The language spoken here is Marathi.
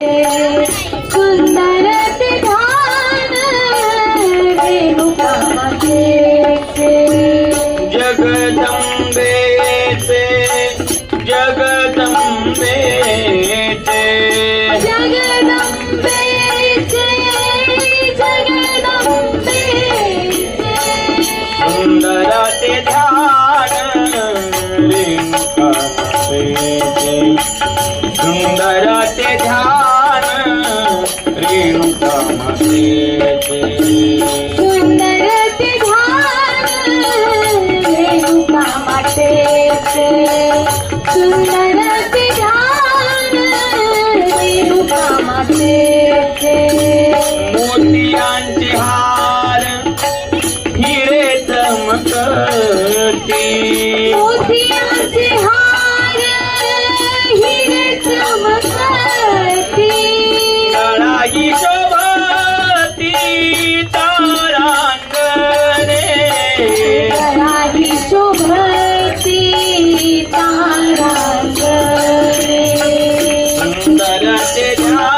सुंदर ते ध्यान रेणुकामाते जगदंबेचे जगदंबेचे जगदंबेचे जगदंबेचे सुंदर ते ध्यान रेणुकामातेचे सुंदर ते ध्यान रेणुकामातेचे सुंदर ते ध्यान रेणुकामातेचे सुंदर ते ध्यान रेणुकामातेचे मोतियांचे हार हिरे चमकती मोतियांचे हार हिरे चमकती तळाई शोभती तारांगणे तळाई शोभती तारांगणे सुंदर ते ध्यान